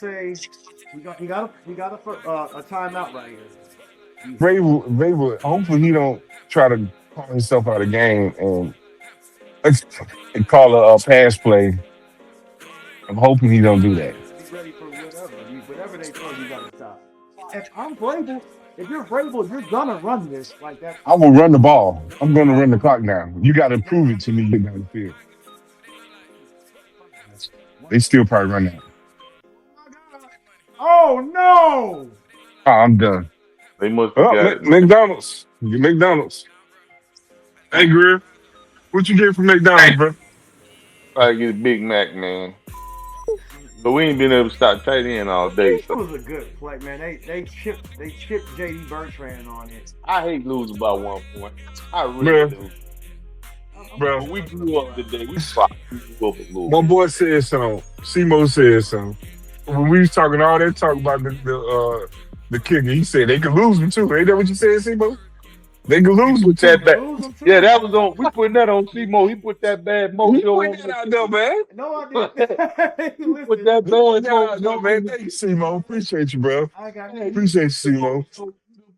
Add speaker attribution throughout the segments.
Speaker 1: say we got a timeout right here.
Speaker 2: Vrabel, hopefully he don't try to call himself out of the game and call a pass play. I'm hoping he don't do that.
Speaker 1: Be ready for whatever. Whatever they throw, you gotta stop. If I'm Vrabel, if you're Vrabel, you're gonna run this like that.
Speaker 2: I will run the ball. I'm going to run the clock down. You got to prove it to me. Get down the field. They still probably run that.
Speaker 1: Oh no!
Speaker 2: Oh, I'm done.
Speaker 3: They must have
Speaker 2: Oh,
Speaker 3: got it.
Speaker 2: McDonald's. Get McDonald's. Hey, Griff, what you get from McDonald's, bro?
Speaker 3: I get a Big Mac, man. But we ain't been able to stop tight end all day.
Speaker 1: It
Speaker 3: So
Speaker 1: was a good play, man. They chipped JD Bertrand on it.
Speaker 3: I hate losing by 1 point. I really
Speaker 2: Bro,
Speaker 3: do.
Speaker 2: bro.
Speaker 3: But we grew up today. We fought. We grew up a little
Speaker 2: My
Speaker 3: bit.
Speaker 2: boy said something. Simo said something. When we was talking all that talk about the kicker, he said they could lose him too. Ain't that what you said, Simo? They could
Speaker 3: We
Speaker 2: lose him
Speaker 3: put that
Speaker 2: too.
Speaker 3: back.
Speaker 1: Lose them
Speaker 3: Yeah,
Speaker 1: too.
Speaker 3: that was on. We putting that on C-Mo. He put that bad
Speaker 2: He
Speaker 3: mojo
Speaker 2: put
Speaker 3: on
Speaker 2: that
Speaker 3: the
Speaker 2: out there, man.
Speaker 1: No, I didn't.
Speaker 3: He put
Speaker 1: Listen,
Speaker 3: that
Speaker 2: He put
Speaker 3: bad
Speaker 2: that out there,
Speaker 3: mojo
Speaker 2: man.
Speaker 3: on the.
Speaker 2: Thank you, Simo. Appreciate you, bro.
Speaker 1: I got
Speaker 3: Yeah,
Speaker 2: Appreciate you, Simo.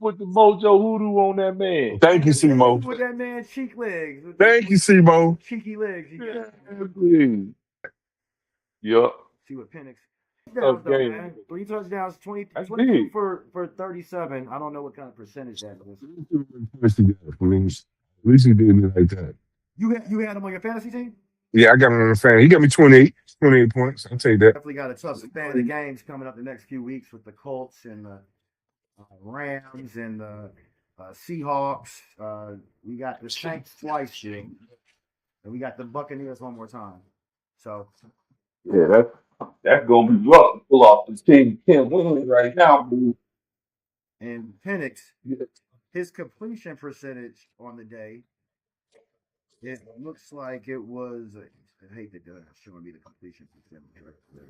Speaker 3: put the mojo hoodoo on that man.
Speaker 2: Thank you, Simo.
Speaker 1: with that man cheek legs,
Speaker 2: Thank you, Simo.
Speaker 1: cheeky legs. He
Speaker 3: Yeah,
Speaker 1: got.
Speaker 3: please. Yup.
Speaker 1: See what Penix.
Speaker 3: Tough
Speaker 1: Touchdowns though,
Speaker 3: game.
Speaker 1: man. 3 touchdowns, 20,
Speaker 3: That's
Speaker 1: 22
Speaker 3: big.
Speaker 1: for 37. I don't know what kind of percentage that is.
Speaker 2: At least he did me like that.
Speaker 1: You had him on your fantasy team?
Speaker 2: Yeah, I got him on the fan. He got me 28 points. I'll take that.
Speaker 1: Definitely got a tough span of the games coming up the next few weeks with the Colts and the Rams and the Seahawks. We got the Saints twice, Jay, and we got the Buccaneers one more time. So
Speaker 3: Yeah, that's gonna be rough to pull off the 10 wins right now, boo.
Speaker 1: and Penix, his completion percentage on the day, it looks like it was. I hate that they're showing me the completion percentage right there.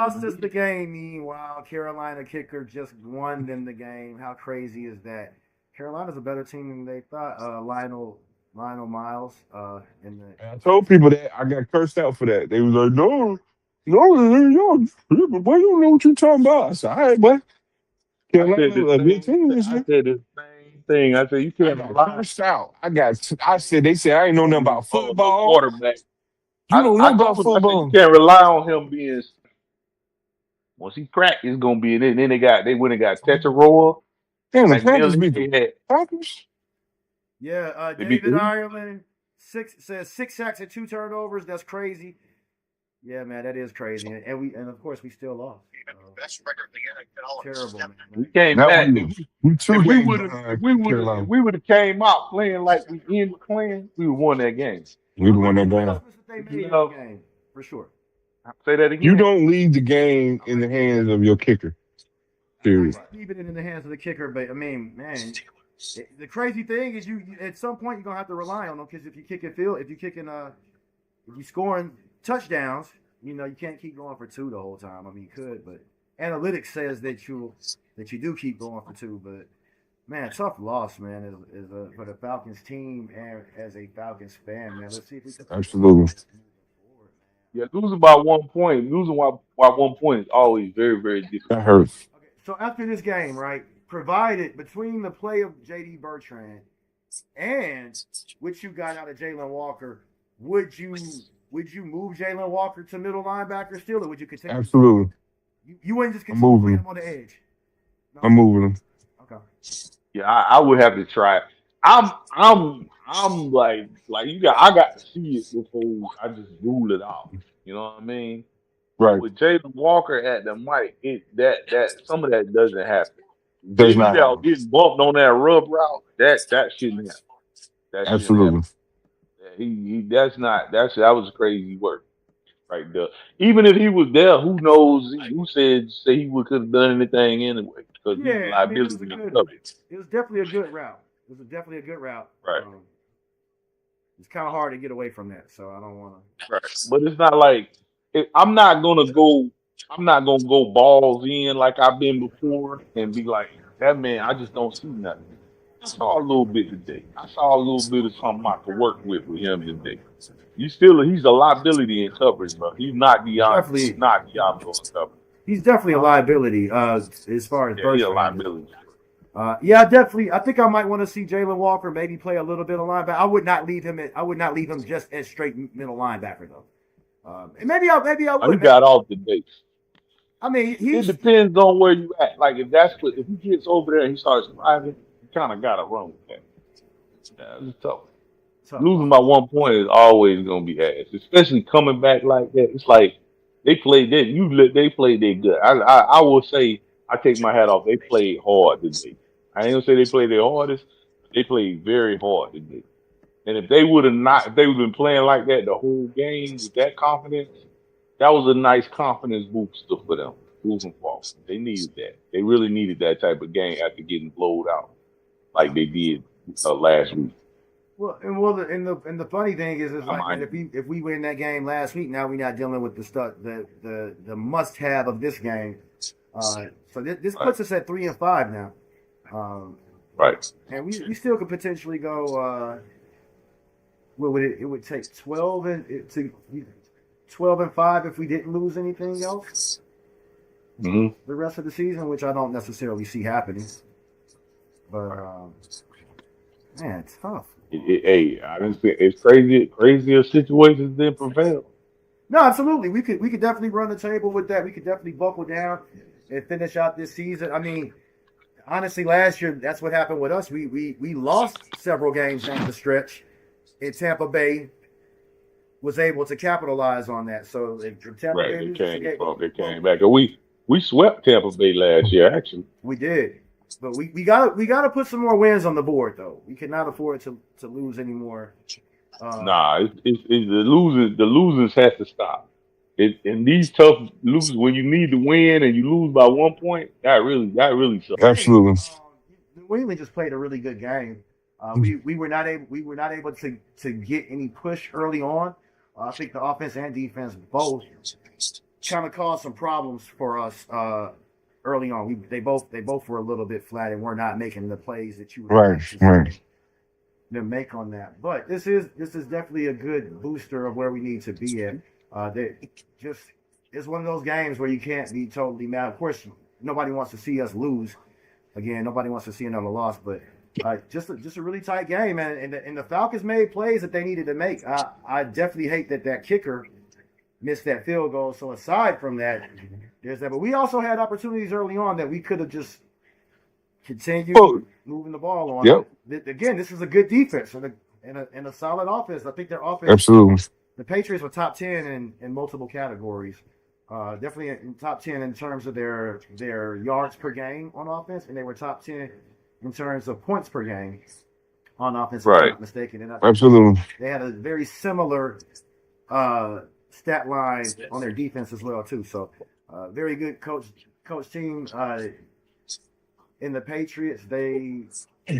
Speaker 1: Lost us the game. Meanwhile, Carolina kicker just won them the game. How crazy is that? Carolina's a better team than they thought. Lionel Miles. In the
Speaker 2: And I told people that I got cursed out for that. They was like, boy, you don't know what you're talking about. I said, all right, boy.
Speaker 3: I said
Speaker 2: Carolina,
Speaker 3: the
Speaker 2: a big
Speaker 3: same.
Speaker 2: team this
Speaker 3: I
Speaker 2: year.
Speaker 3: said the same thing. I said you
Speaker 2: I
Speaker 3: can't
Speaker 2: got
Speaker 3: rely
Speaker 2: cursed out. I said, they said, I ain't know nothing about
Speaker 3: on no
Speaker 2: football.
Speaker 3: quarterback.
Speaker 2: You don't know
Speaker 3: I
Speaker 2: about
Speaker 3: told him. I said you
Speaker 2: football.
Speaker 3: can't rely on him being. Once he cracked, it's gonna be. And then they went and got Teteroa,
Speaker 2: Damn, the Panthers
Speaker 3: McMillan.
Speaker 2: beat the Falcons?
Speaker 1: yeah,
Speaker 3: They beat the
Speaker 1: David
Speaker 3: who?
Speaker 1: Ireland says 6 sacks and 2 turnovers. That's crazy. Yeah, man, that is crazy. And of course we still lost. Terrible, man.
Speaker 3: We came
Speaker 2: That
Speaker 3: back.
Speaker 2: we two
Speaker 3: If we
Speaker 2: games
Speaker 3: would have, if
Speaker 2: behind
Speaker 3: we would have, if
Speaker 2: Carolina.
Speaker 3: we would have came out playing like we ended playing, we would have won that game.
Speaker 2: We won that game.
Speaker 1: Adjustments that they
Speaker 3: But
Speaker 1: made
Speaker 3: you
Speaker 1: in
Speaker 3: know,
Speaker 1: the game, for sure.
Speaker 3: say that
Speaker 2: You
Speaker 3: again.
Speaker 2: don't leave the game in the hands of your kicker. Period.
Speaker 1: Leaving it in the hands of the kicker, but I mean, man, the crazy thing is you at some point you're gonna have to rely on them because if you kick in field, if you scoring touchdowns, you can't keep going for two the whole time. I mean, you could, but analytics says that you do keep going for two. But man, tough loss, man, is for the Falcons team and as a Falcons fan, man. Let's see if we can
Speaker 2: Absolutely.
Speaker 3: Yeah, losing by 1 point, losing by 1 point is always very, very
Speaker 2: That
Speaker 3: difficult.
Speaker 2: hurts.
Speaker 1: Okay, so after this game, right, provided between the play of J.D. Bertrand and what you got out of Jalen Walker, would you move Jalen Walker to middle linebacker still, or would you continue?
Speaker 2: Absolutely.
Speaker 1: You wouldn't just
Speaker 2: I'm
Speaker 1: continue
Speaker 2: moving
Speaker 1: playing
Speaker 2: him.
Speaker 1: him on the edge. No?
Speaker 2: I'm moving him.
Speaker 1: Okay.
Speaker 3: Yeah, I would have to try it. I'm like you got. I got to see it before I just rule it out. You know what I mean?
Speaker 2: Right.
Speaker 3: With Jalen Walker at the mic, that some of that doesn't happen.
Speaker 2: Does
Speaker 3: Maybe
Speaker 2: not
Speaker 3: that
Speaker 2: happen.
Speaker 3: getting bumped on that rub route. That shouldn't happen. That shouldn't happen.
Speaker 2: Absolutely.
Speaker 3: Yeah, that was crazy work right there. Even if he was there, who knows? Who say he would could have done anything anyway because he's a
Speaker 1: Yeah, I mean
Speaker 3: liability in coverage.
Speaker 1: it was definitely a good route. It was definitely a good route.
Speaker 3: Right.
Speaker 1: It's kind of hard to get away from that, so I don't want to.
Speaker 3: Right. But it's not like I'm not gonna go. I'm not gonna go balls in like I've been before and be like that man. I just don't see nothing. I saw a little bit today. I saw a little bit of something I could work with him today. He's a liability in coverage, bro. He's not
Speaker 1: Definitely,
Speaker 3: Diablo in coverage.
Speaker 1: he's definitely a liability as far as
Speaker 3: Yeah, he's
Speaker 1: burst
Speaker 3: a
Speaker 1: range.
Speaker 3: liability.
Speaker 1: Yeah, definitely. I think I might want to see Jalon Walker maybe play a little bit of linebacker. I would not leave him. I would not leave him just as straight middle linebacker though. And maybe I
Speaker 3: He
Speaker 1: would.
Speaker 3: got off today.
Speaker 1: I mean,
Speaker 3: It
Speaker 1: he's
Speaker 3: depends on where you at. Like if he gets over there and he starts driving, you kind of got to run with that. Yeah, it's tough.
Speaker 1: tough.
Speaker 3: Losing by 1 point is always gonna be ass, especially coming back like that. It's like they played that they played their good. I will say I take my hat off. They played hard today. I ain't gonna say they played their hardest. They played very hard today. And if they would have been playing like that the whole game with that confidence, that was a nice confidence booster for them moving forward. They needed that. They really needed that type of game after getting blowed out like they did last week.
Speaker 1: Well, and the funny thing is like, man, if we win that game last week, now we're not dealing with the stuff the must have of this game. So this puts us at 3-5 now.
Speaker 3: Right.
Speaker 1: And we still could potentially go. What would it? It would take 12 and 5 if we didn't lose anything else.
Speaker 3: Mm-hmm.
Speaker 1: The rest of the season, which I don't necessarily see happening. But man, it's tough.
Speaker 3: Hey, it's crazier situations than prevail.
Speaker 1: No, absolutely. We could definitely run the table with that. We could definitely buckle down and finish out this season. I mean, honestly, last year that's what happened with us. We lost several games down the stretch, and Tampa Bay was able to capitalize on that. So if Tampa Bay
Speaker 3: they came back. We swept Tampa Bay last year. Actually,
Speaker 1: we did. But we gotta put some more wins on the board though. We cannot afford to lose any more.
Speaker 3: It's the losers has to stop. In these tough losers, when you need to win and you lose by 1 point, that really sucks.
Speaker 2: Absolutely.
Speaker 1: New England just played a really good game. We were not able to get any push early on. I think the offense and defense both kind of caused some problems for us early on. They both were a little bit flat and we're not making the plays that you would
Speaker 2: right.
Speaker 1: them make on that. But this is definitely a good booster of where we need to be at. It's one of those games where you can't be totally mad. Of course, nobody wants to see us lose. Again, nobody wants to see another loss, but just a really tight game, man. And the Falcons made plays that they needed to make. I definitely hate that kicker missed that field goal. So aside from that, there's that. But we also had opportunities early on that we could have just continued moving the ball on.
Speaker 2: Yep.
Speaker 1: Again, this is a good defense and a solid offense. I think their offense.
Speaker 2: Absolutely.
Speaker 1: The Patriots were top 10 in multiple categories. Definitely in top 10 in terms of their yards per game on offense, and they were top 10 in terms of points per game on offense. If I'm not mistaken. And
Speaker 2: absolutely.
Speaker 1: They had a very similar stat line on their defense as well too. So very good coach team. In the Patriots, they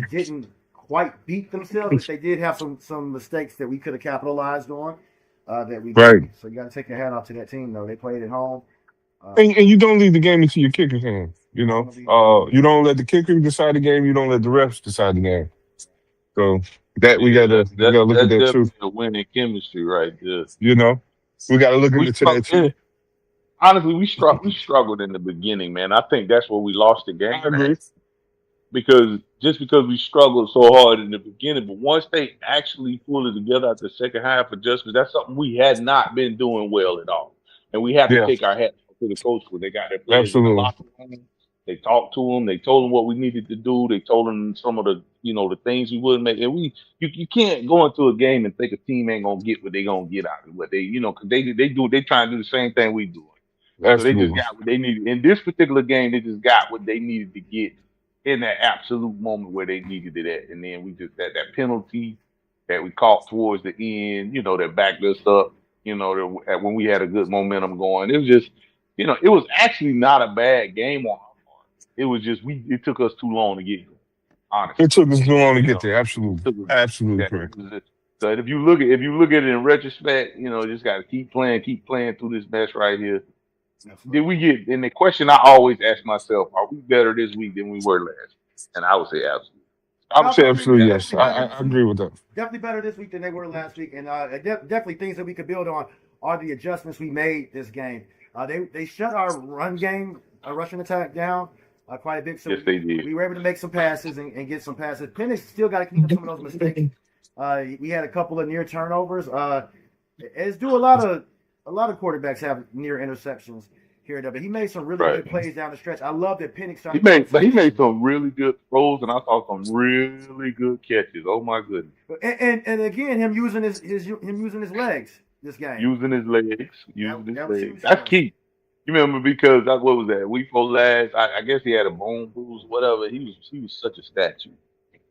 Speaker 1: didn't quite beat themselves, but they did have some mistakes that we could have capitalized on. That we did. So you got to take your hat off to that team, though. They played at home.
Speaker 2: And you don't leave the game into your kicker's hands. You know, you don't let the kicker decide the game. You don't let the refs decide the game. So that we gotta look at that too.
Speaker 3: A winning chemistry, right there.
Speaker 2: You know, we gotta look into that too.
Speaker 3: Honestly, we struggled in the beginning, man. I think that's where we lost the game.
Speaker 2: I agree.
Speaker 3: Because we struggled so hard in the beginning, but once they actually pulled it together at the second half adjustments, that's something we had not been doing well at all. And we have to take our hat to the coach when they got their players in the locker room. They talked to them. They told them what we needed to do. They told them some of the the things we wouldn't make. And you can't go into a game and think a team ain't gonna get what they gonna get out of it. What they because they trying to do the same thing we do. So they just got what they needed in this particular game. They just got what they needed to get in that absolute moment where they needed it at. And then we just that penalty that we caught towards the end, that backed us up, when we had a good momentum going. It was just, it was actually not a bad game on our part. It was just it took us too long to get there. Honestly.
Speaker 2: It took us too long to get there. Absolutely. Absolutely correct.
Speaker 3: So if you look at it in retrospect, just gotta keep playing through this mess right here. Did we get? And the question I always ask myself: are we better this week than we were last? And I would say absolutely.
Speaker 2: I would say
Speaker 1: Falcons
Speaker 2: absolutely yes.
Speaker 1: definitely better
Speaker 2: I
Speaker 1: this
Speaker 2: agree
Speaker 1: week.
Speaker 2: with that.
Speaker 1: Definitely better this week than they were last week, and definitely things that we could build on are the adjustments we made this game. They shut our run game, our rushing attack down quite a bit. So
Speaker 3: Yes, they did.
Speaker 1: we were able to make some passes and get some passes. Penix still got to clean up some of those mistakes. We had a couple of near turnovers. It's due a lot of quarterbacks have near interceptions here and there, but he made some really good plays down the stretch. I love that Penix started.
Speaker 3: He made some really good throws, and I saw some really good catches. Oh my goodness!
Speaker 1: And again, him using his legs this game.
Speaker 3: Using his legs. That's key. You remember because what was that? Week 4 last. I guess he had a bone bruise, whatever. He was such a statue,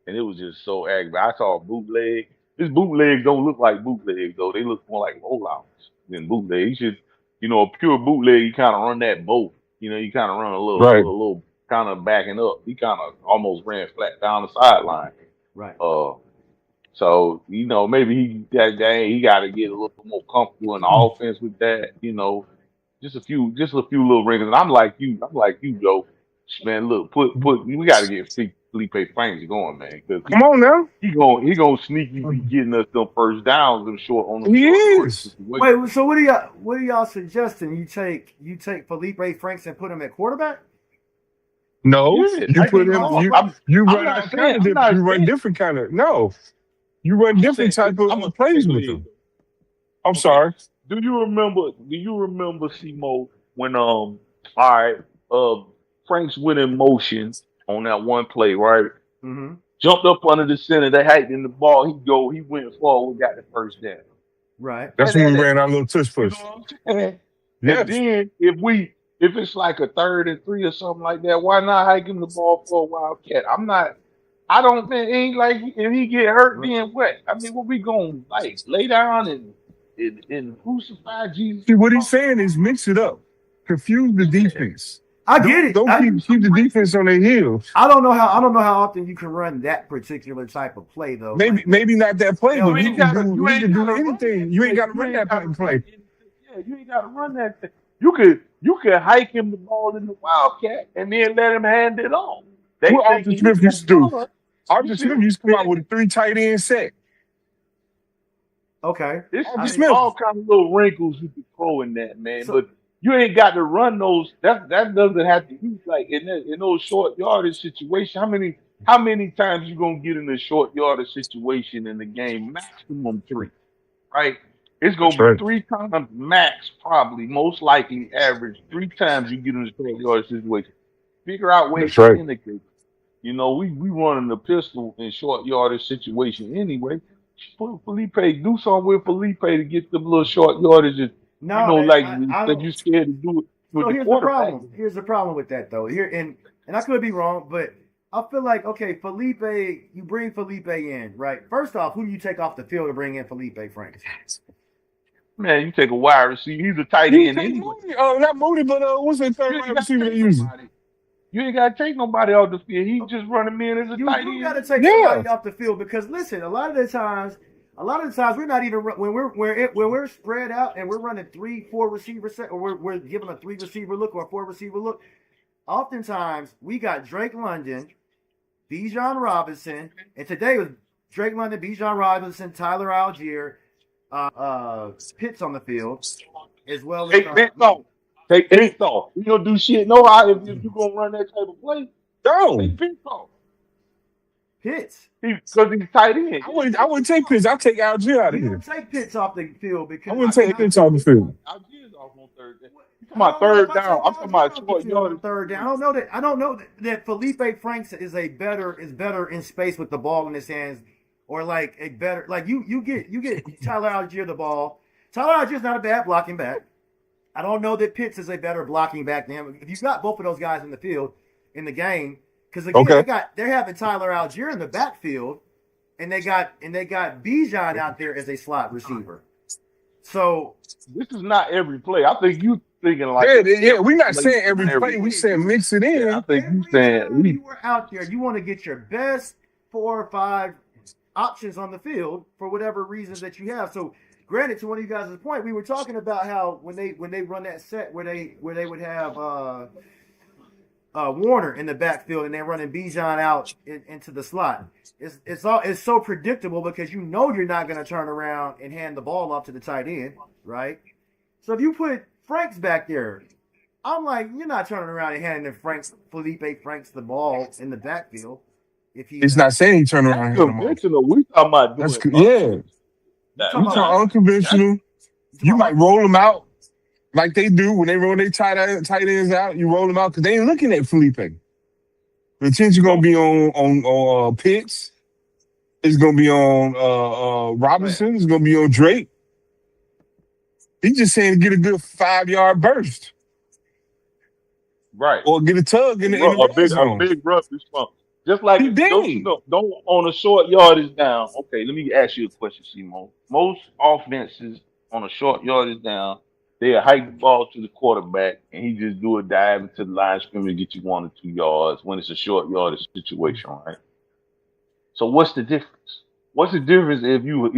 Speaker 3: and it was just so aggravating. I saw a bootleg. His bootlegs don't look like bootlegs though. They look more like rollouts than bootlegs. He should, a pure bootleg. You kind of run that boat. You kind of run a little kind of backing up. He kind of almost ran flat down the sideline.
Speaker 1: Right.
Speaker 3: So maybe he got to get a little more comfortable in the offense with that. Just a few little wrinkles. And I'm like you, Joe. Man, look, we got to get Feliepe Franks going, man.
Speaker 2: Come on now.
Speaker 3: He gonna sneaky be getting us them first downs and short on the
Speaker 2: is.
Speaker 1: Wait, so what are y'all suggesting? You take Feliepe Franks and put him at quarterback?
Speaker 2: No, you put him. You run alternative. You run different kind of. No, you run different type of plays with him. I'm sorry.
Speaker 3: Do you remember, Simo, when Franks went in motion on that one play, right?
Speaker 1: Mm-hmm.
Speaker 3: Jumped up under the center, they hiked in the ball, he went forward, got the first down.
Speaker 1: Right.
Speaker 2: That's when we ran our little tush push.
Speaker 3: And then if it's like a 3rd and 3 or something like that, why not hike him the ball for a wildcat? It ain't like if he get hurt, then what? I mean, what we gonna lay down and crucify Jesus?
Speaker 2: See, what he's saying is mix it up, confuse the defense.
Speaker 1: I get it.
Speaker 2: Don't keep the defense on their heels.
Speaker 1: I don't know how often you can run that particular type of play though.
Speaker 2: Maybe not that play, but
Speaker 3: you
Speaker 2: can do anything. You ain't got to run that type of play.
Speaker 3: Yeah, you ain't got to run that thing. You could hike him the ball in the wildcat and then let him hand it off.
Speaker 2: What Arthur Smith used to do? Arthur Smith used to come out with a 3 tight end set.
Speaker 1: Okay.
Speaker 3: All kind of little wrinkles you could throw in that, man. But you ain't got to run those. That doesn't have to be in those short yardage situations. How many times you gonna get in a short yardage situation in the game? Maximum 3, right? It's gonna be 3 times max, probably most likely average 3 times you get in a short yardage situation. Figure out ways to indicate. We running the pistol in short yardage situation anyway. Put Feliepe, do something with Feliepe to get them little short yardages.
Speaker 1: No,
Speaker 3: you scared to do it with the
Speaker 1: quarterback. Here's the problem with that though. And I could be wrong, but I feel like Feliepe, you bring Feliepe in, right? First off, who do you take off the field to bring in Feliepe Franks?
Speaker 3: Man, you take a wide receiver. He's a tight end anyway.
Speaker 2: Not Moody, but what's that third wide receiver they using?
Speaker 3: You ain't got to take nobody off the field. He just running in as a tight end.
Speaker 1: You got to take somebody off the field because listen, a lot of the times we're not even when we're spread out and we're running 3-4 receiver set, or we're giving a 3 receiver look or a 4 receiver look. Oftentimes we got Drake London, Bijan Robinson, and today was Drake London, Bijan Robinson, Tyler Algier, Pitts on the field, as well as
Speaker 3: Take Pitts off. You don't do shit. No, if you're gonna run that type of play, take Pitts off.
Speaker 1: Pitts.
Speaker 3: Because he's tight end.
Speaker 2: I wouldn't take Pitts. I'll take Algier out of here.
Speaker 1: Take Pitts off the field because
Speaker 2: I wouldn't take Pitts off the field.
Speaker 3: Algier's off on 3rd down. I'm talking about 3rd down. I'm talking about short yardage.
Speaker 1: 3rd down. I don't know that Feliepe Franks is better in space with the ball in his hands, or you get Tyler Algier the ball. Tyler Algier's not a bad blocking back. I don't know that Pitts is a better blocking back than him. If you've got both of those guys in the field in the game, because again they're having Tyler Algier in the backfield, and they got Bijan out there as a slot receiver. So
Speaker 3: this is not every play. I think you thinking
Speaker 2: we're not saying every play. We saying mix it in.
Speaker 3: Yeah, I think you saying
Speaker 1: you were out there. You want to get your best 4 or 5 options on the field for whatever reasons that you have. So. Granted, to one of you guys' point, we were talking about how when they run that set where they would have Warner in the backfield and they're running Bijan out into the slot. It's so predictable because you know you're not going to turn around and hand the ball off to the tight end, right? So if you put Franks back there, I'm like, you're not turning around and handing Feliepe Franks the ball in the backfield. If
Speaker 2: he's not saying he turn around.
Speaker 3: Conventional. We talking about doing
Speaker 2: we talking unconventional. You might roll them out like they do when they roll their tight ends out. You roll them out because they ain't looking at Feliepe. The attention gonna be on Pitts. It's gonna be on Robinson. It's gonna be on Drake. He's just saying to get a good 5-yard burst.
Speaker 3: Right.
Speaker 2: Or get a tug in the
Speaker 3: big rush response. Just like don't on a short yardage down. Okay, let me ask you a question, Simone. Most offenses on a short yardage down, they'll hike the ball to the quarterback and he just do a dive into the line scrimmage and get you 1 or 2 yards when it's a short yardage situation, right? So what's the difference? What's the difference if you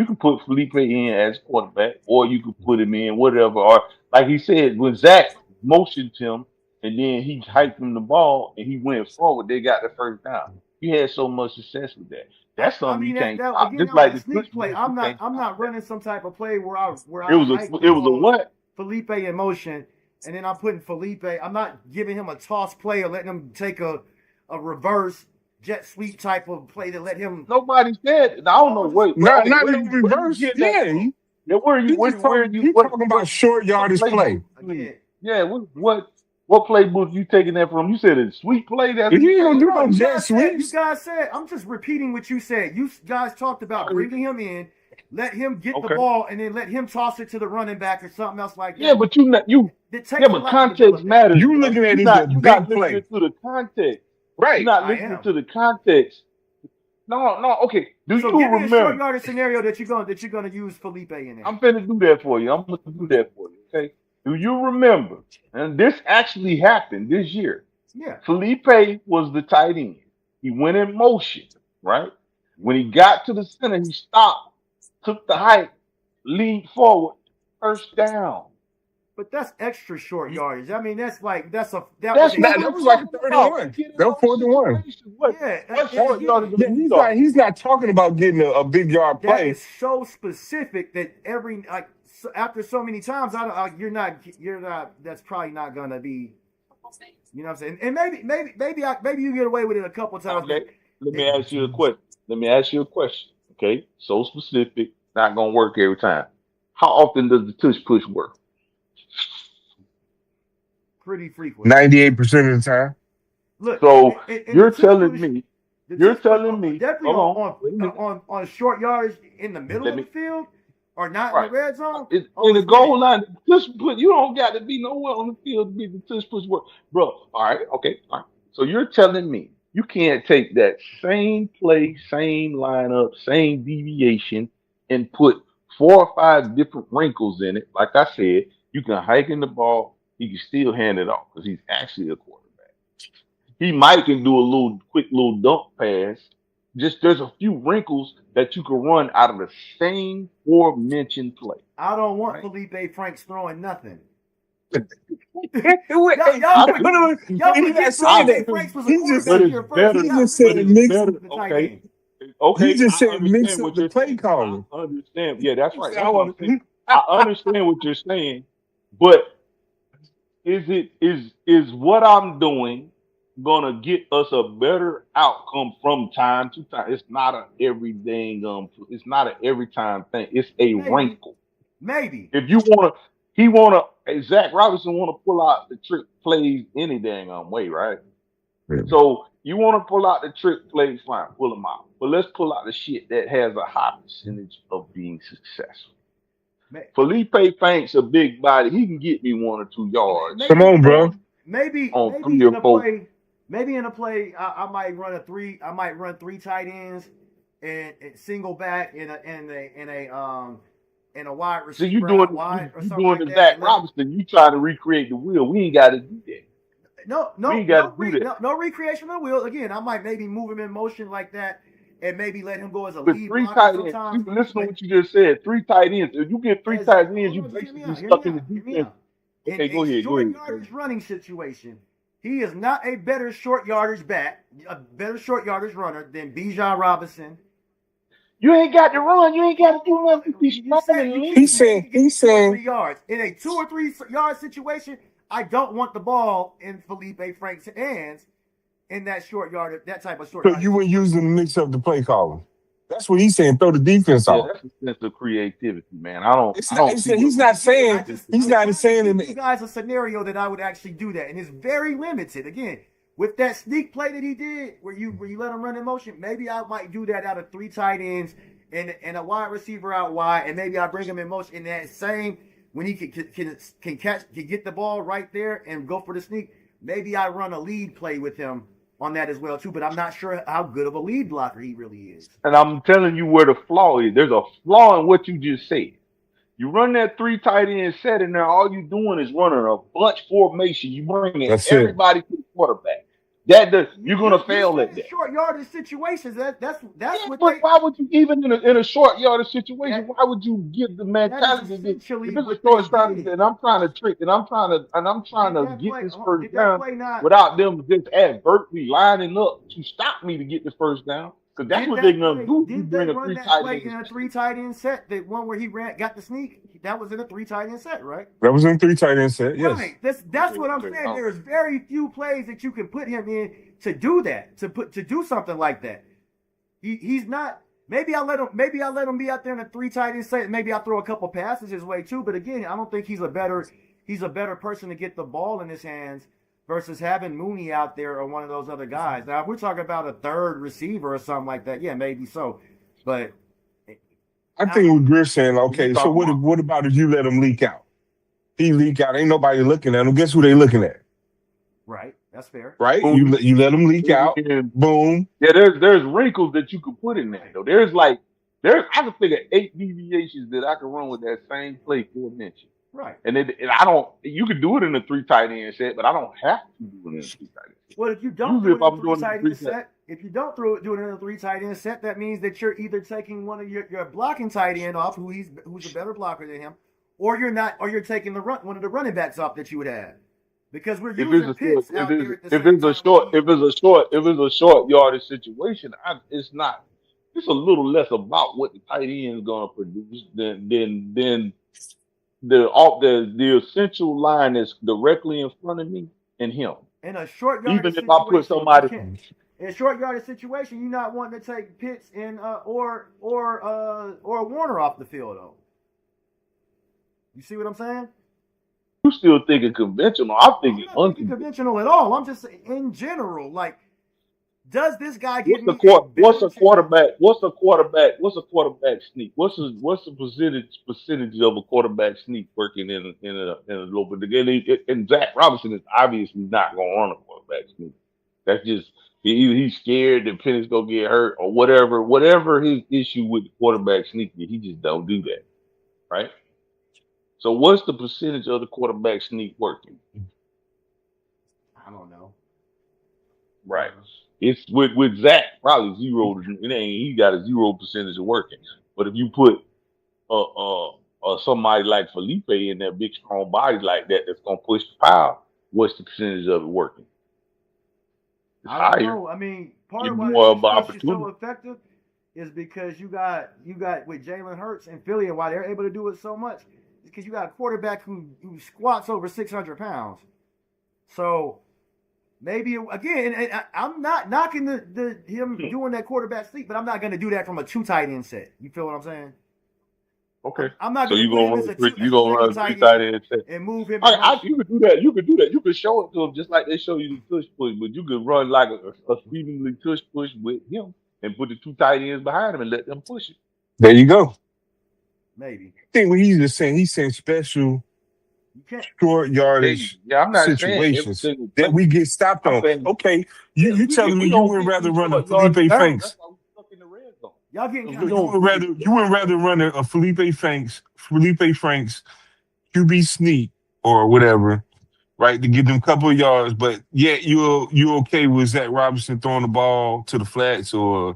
Speaker 3: can put Feliepe in as quarterback or you could put him in whatever, or like he said, when Zach motioned him and then he hiked him the ball and he went forward, they got the first down. He had so much success with that. That's something you can't stop. Just like the
Speaker 1: sneak play. I'm not running some type of play where I
Speaker 3: it was a what?
Speaker 1: Feliepe in motion, and then I'm putting Feliepe. I'm not giving him a toss play or letting him take a reverse jet sweep type of play to let him.
Speaker 3: Nobody said. I don't know.
Speaker 2: Not reverse. Yeah.
Speaker 3: Where are you
Speaker 2: talking about short yardage play?
Speaker 3: Yeah. What playbook you taking that from? You said a sweep play. That
Speaker 2: you don't do no jet sweeps.
Speaker 1: You guys said. I'm just repeating what you said. You guys talked about bringing him in, let him get the ball, and then let him toss it to the running back or something else like that.
Speaker 3: Yeah, but but context matters.
Speaker 2: You looking at it as a big play.
Speaker 3: To the context,
Speaker 2: right?
Speaker 3: You're not listening to the context. No. Okay. Do you remember?
Speaker 1: A short yardage scenario that you're gonna use Feliepe in there.
Speaker 3: I'm finna do that for you. I'm gonna do that for you. Okay. Do you remember? And this actually happened this year.
Speaker 1: Yeah.
Speaker 3: Feliepe was the tight end. He went in motion, right? When he got to the center, he stopped, took the height, leaned forward, first down.
Speaker 1: But that's extra short yardage. I mean, that was like a 31.
Speaker 2: That was 41.
Speaker 1: Yeah,
Speaker 2: he's not talking about getting a big yard play.
Speaker 1: That is so specific that after so many times, you're not. That's probably not gonna be. You know what I'm saying? And maybe you get away with it a couple times.
Speaker 3: Let me ask you a question. Okay, so specific, not gonna work every time. How often does the tush push work?
Speaker 1: Pretty frequent.
Speaker 2: 98% of the time.
Speaker 3: Look, so you're telling me. Definitely
Speaker 1: on short yards in the middle of the field. Or not in the red zone?
Speaker 3: In the goal line, you don't got to be nowhere on the field to be the tush push work. Bro, all right. So you're telling me you can't take that same play, same lineup, same deviation, and put 4 or 5 different wrinkles in it. Like I said, you can hike in the ball, he can still hand it off because he's actually a quarterback. He might can do a quick little dunk pass. Just there's a few wrinkles that you can run out of the same aforementioned play.
Speaker 1: I don't want Feliepe Franks throwing nothing.
Speaker 2: He's just saying mix up the
Speaker 3: okay. Okay.
Speaker 2: He just said mix up the play calling.
Speaker 3: I understand. Yeah, that's right. I understand what you're saying, but is what I'm doing gonna get us a better outcome from time to time? It's not a everything. It's not an every time thing. It's a wrinkle.
Speaker 1: Maybe
Speaker 3: if you Zach Robinson want to pull out the trick plays any dang way, right?
Speaker 2: Really?
Speaker 3: So you want to pull out the trick plays, fine, pull them out. But let's pull out the shit that has a high percentage of being successful. Feliepe Franks a big body. He can get me 1 or 2 yards.
Speaker 2: Come on, bro.
Speaker 1: Maybe in a play, I might run 3. I might run 3 tight ends and single back in a wide receiver.
Speaker 3: So you doing the Zach Robinson? You try to recreate the wheel. We ain't got to do that.
Speaker 1: No recreation of the wheel. Again, I might maybe move him in motion like that, and maybe let him go as a lead
Speaker 3: 3 tight ends. Listen to what you just said. 3 tight ends. If you get 3 tight ends, you basically stuck in the defense.
Speaker 1: Okay, go ahead. Short yardage running situation. He is not a better short yardage back, a better short yardage runner than Bijan Robinson.
Speaker 3: You ain't got to run. You ain't got to do nothing.
Speaker 2: He said
Speaker 1: 3 yards in a 2 or 3 yard situation. I don't want the ball in Feliepe Franks' hands in that short yard, that type of short.
Speaker 2: So you wouldn't use them to mix up the play calling. That's what he's saying. Throw the defense off.
Speaker 3: That's a sense of creativity, man. I don't.
Speaker 2: He's not saying. He's not saying.
Speaker 1: You guys a scenario that I would actually do that, and it's very limited. Again, with that sneak play that he did, where you let him run in motion, maybe I might do that out of 3 tight ends and a wide receiver out wide, and maybe I bring him in motion in that same when he can get the ball right there and go for the sneak. Maybe I run a lead play with him on that as well too, but I'm not sure how good of a lead blocker he really is.
Speaker 3: And I'm telling you where the flaw is. There's a flaw in what you just said. You run that 3 tight end set in there, all you doing is running a bunch formation. You bringing everybody to the quarterback. You're gonna fail at that.
Speaker 1: Short yardage situations. That's what.
Speaker 3: But why would you even in a short yardage situation? Why would you give the mentality that if it's a short strategy and I'm trying to trick and I'm trying to get this first down without them just advertently lining up to stop me to get the first down? Because that's what they're gonna do. You bring a 3 tight end
Speaker 1: in a 3 tight end set. The one where he got the sneak. That was in a 3 tight end set, right?
Speaker 2: That was in a 3 tight end set. Yes.
Speaker 1: Right. That's what I'm saying. There's very few plays that you can put him in to do that. To do something like that. He's not. Maybe I let him be out there in a 3 tight end set. Maybe I throw a couple passes his way too. But again, I don't think he's a better person to get the ball in his hands versus having Mooney out there or one of those other guys. Now, if we're talking about a third receiver or something like that, yeah, maybe so. But
Speaker 2: I think what Griff's saying, okay, so what about if you let him leak out? He leak out, ain't nobody looking at him. Guess who they looking at?
Speaker 1: Right, that's fair.
Speaker 2: Right, you let him leak out. Boom.
Speaker 3: Yeah, there's wrinkles that you could put in there though. I can figure 8 deviations that I can run with that same play 4 mentions.
Speaker 1: Right.
Speaker 3: And I don't. You could do it in a 3 tight end set, but I don't have to do it in a 3 tight end set.
Speaker 1: Well, if you don't do it in a 3 tight end set, if you don't do it in a 3 tight end set, that means that you're either taking one of your blocking tight end off, who's a better blocker than him, or you're taking one of the running backs off that you would have. Because we're using Pitts out there at the
Speaker 3: if it's a short yardage situation, it's not. It's a little less about what the tight end is going to produce than the essential line that's directly in front of me and him.
Speaker 1: In a short yardage
Speaker 3: even if I put somebody
Speaker 1: in a short yardage situation, you're not wanting to take Pitts and or Warner off the field though. You see what I'm saying?
Speaker 3: You still thinking conventional? I'm thinking
Speaker 1: unconventional at all. I'm just saying in general, like. Does this guy get
Speaker 3: what's a quarterback sneak? What's the percentage of a quarterback sneak working in a little bit? And Zach Robinson is obviously not going to run a quarterback sneak. That's just he's scared that Penix gonna get hurt or whatever his issue with the quarterback sneak is. He just don't do that, right? So what's the percentage of the quarterback sneak working?
Speaker 1: I don't know.
Speaker 3: Right. It's with Zach probably 0. He got a 0% of working. But if you put somebody like Feliepe in that big strong body like that's gonna push the pile, what's the percentage of it working?
Speaker 1: It's I don't know. I mean, part of why this is so effective is because you got with Jalon Hurts and Philly and why they're able to do it so much is because you got a quarterback who squats over 600 pounds. So. Maybe again, and I'm not knocking him doing that quarterback sneak, but I'm not going to do that from a 2 tight end set. You feel what I'm saying?
Speaker 3: Okay.
Speaker 1: I'm not.
Speaker 3: So you gonna run a 3 tight end set
Speaker 1: and move him.
Speaker 3: You could do that. You could do that. You could show it to him just like they show you the tush push, but you could run like a speedingly tush push with him and put the 2 tight ends behind him and let them push it.
Speaker 2: There you go.
Speaker 1: Maybe.
Speaker 2: I think what he's saying special. Short yardage situations that we get stopped on. Okay, you telling me you would rather run a Feliepe Franks?
Speaker 1: Y'all getting
Speaker 2: you would rather run a Feliepe Franks QB sneak or whatever, right? To give them a couple of yards, but yet you okay with Zach Robinson throwing the ball to the flats or